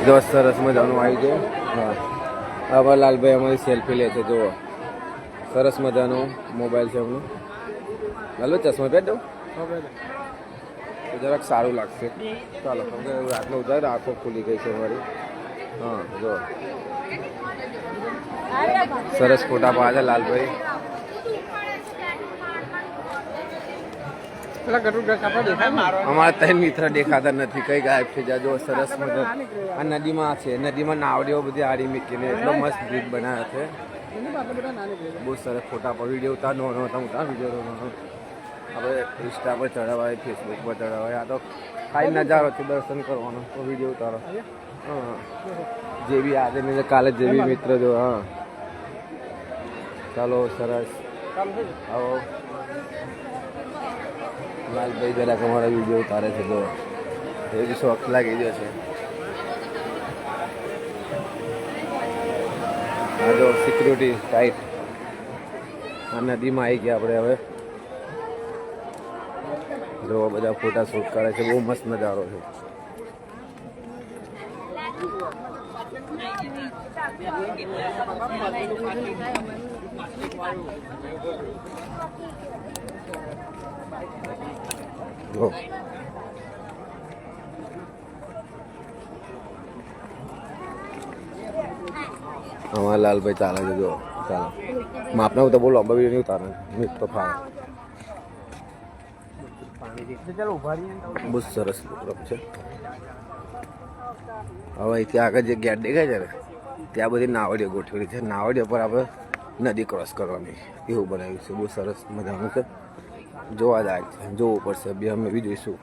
જો સરસ મજાનું આવી છે. હા, આવા લાલભાઈ અમારી સેલ્ફી લે છે. જુઓ સરસ મજાનું મોબાઈલ છે એમનું. હાલો ચશ્મા પહેર દઉં તો જરાક સારું લાગશે. ચાલો કેમ કે રાતનો ઉતાર આંખો ખુલી ગઈ છે મારી. હા જો સરસ ફોટા પાડે લાલભાઈ. અમારા ત્રણ મિત્ર દેખાતા નથી. કઈ ગાયબ થઈ જાય. જો સરસ મજા આ નદીમાં છે. નદીમાં નાવડીઓ બધી આડી મૂકીને એટલો મસ્ત બ્રિજ બનાવ્યો છે. બહુ સરસ ફોટા પર વિડીયો ઉતાર નો ઉતાર વિડીયો આપણે ઇન્સ્ટા પર ચડાવાય, ફેસબુક પર ચડાવાય. આ તો ખાઈ નજારો છે દર્શન કરવાનો તો વિડીયો ઉતારો. હા જે બી આજે ને કાલે જે બી મિત્ર જો. હા ચાલો સરસ. આવો લાલભાઈ જરાક અમારા વિડીયો ઉતારે છે. જો એ બી શોખ લાગી ગયો છે. હા જો સિક્યુરિટી ટાઈટ. આ નદીમાં આવી ગયા આપણે હવે. જો બધા ફોટા શૂટ કરે છે. બહુ મસ્ત નજારો છે. જો અમારા લાલભાઈ ચાલે છે. જો ચાલો માપના તો બહુ લાંબા વિડીયો નહીં ઉતારે. મીટ તો ફાવે. બહુ સરસ છે. હવે ત્યાં આગળ જે ગેટ દેખાય છે ને ત્યાં બધી નાવડીઓ ગોઠવેલી છે. નાવડીઓ પર આપણે નદી ક્રોસ કરવાની એવું બનાવ્યું છે. બહુ સરસ મજાનું છે. જોવા જાય છે. જોવું પડશે. બે અમે બી જોઈશું.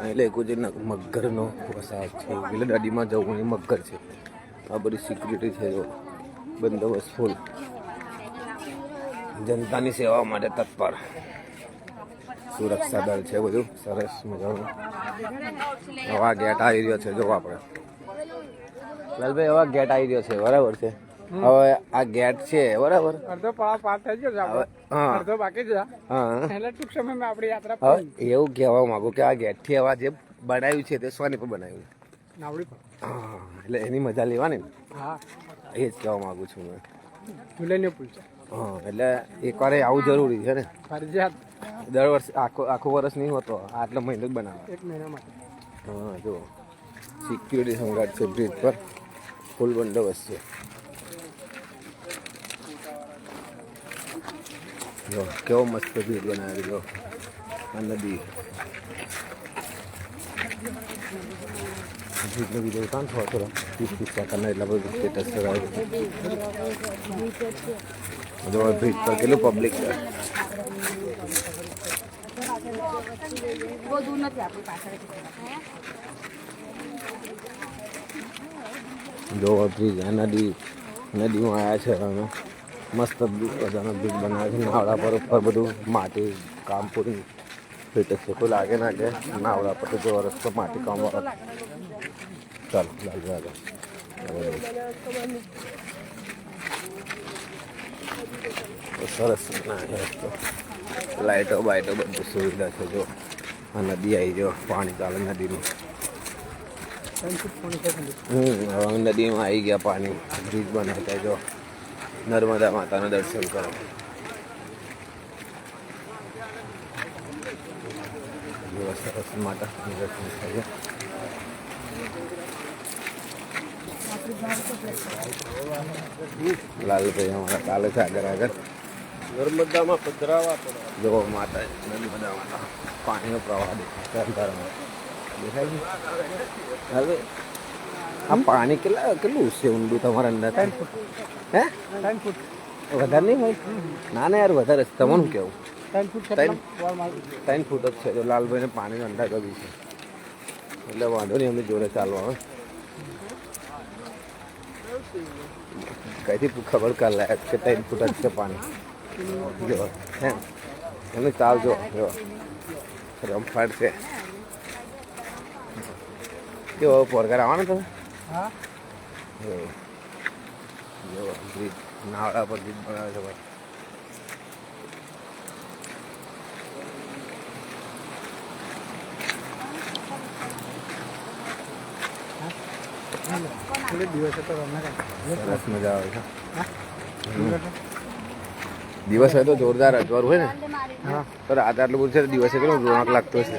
એટલે કોઈ મગરનો વસાહત છે. એટલે નદીમાં જવું એ મગર છે. આ બધી સિક્યુરિટી છે. જો બંદોબસ્ત ફૂલ. જનતાની સેવા માટે તત્પર સુરક્ષા દળ છે. બધું સરસ મજાનું. હવા ગેટ આવી રહ્યો છે. જો આપણે લાલભાઈ હવા ગેટ આવી રહ્યો છે. બરાબર છે. હવે આ ગેટ છે બરાબર. એવું કહેવા માંગુ કે આ ગેટ થી હવા જે બનાવ્યું છે તે સોની પર બનાવ્યું? નાવડી પર. હા એટલે એની મજા લેવાની ને. હા એ જ કહેવા માંગુ છું મેં. હા એટલે એક વાર આવું જરૂરી છે ને. દર વર્ષે આખું વર્ષ નહીં હોતો. આટલો મહિનો જ બનાવે. એક મહિનામાં. હા જો સિક્યુરિટી સંઘાટ છે. બ્રિજ પર ફૂલ બંદોબસ્ત છે. જો કેવો મસ્ત બ્રિજ બનાવ્યો. જો આ નદી બ્રિજનો વિડીયો કાં થયો થોડો 30 સેકન્ડ એટલા બધું સ્ટેટસ કરાવ્યું. જો બ્રિજ પર કેટલું પબ્લિક છે. જો બ્રિજ નદીમાં આવ્યા છે. અમે મસ્ત બધાનો બ્રિજ બનાવે છે. નાવડા પર ઉપર બધું માટી કામ પૂરી ફિટ છે. કોઈ લાગે ના કે નાવડા પર જો રસ્તો માટી કામ વાળો. ચાલો લાગે સરસ રસ્તો. લાઇટો બાઇટો બધું સુવિધા છે. જો આ નદી આવી. જો પાણી ચાલે નદીનું. હવે નદીમાં આવી ગયા પાણી. બ્રિજ બનાવતા. જો નર્મદા માતાના દર્શન કરો. સરસ માતાના દર્શન થાય. લાલભાઈ અમારા ચાલે છે આગળ. નર્મદામાં પધરાવા જો માતા નર્મદા માતા. પાણીનો પ્રવાહ દેખાય. હવે આ પાણી કેટલું છે ઊંડું તમારા અંદર? 3 ફૂટ. હે 3 ફૂટ વધારે નહીં હોય? ના ના યાર વધારે છે. તમારું કેવું? 3 ફૂટ 3 ફૂટ જ છે. તો લાલભાઈને પાણીનો અંદાજ બી છે એટલે વાંધો નહીં. અમને જોડે ચાલવા આવે. કઈથી ખબર કર લાયક કે 3 ફૂટ જ છે પાણી. જો હે એમને ચાલજો. જો રમફાટ છે. કેવો પોરગાર આવવાનો તમે? હા જો બ્રિજ નાવડા પર બ્રિજ બનાવે છે ભાઈ. સરસ મજા આવે છે દિવસ હોય તો જોરદાર અજવાળું હોય ને તો રાત આટલું બધું છે તો દિવસે કેટલો રોનક લાગતો છે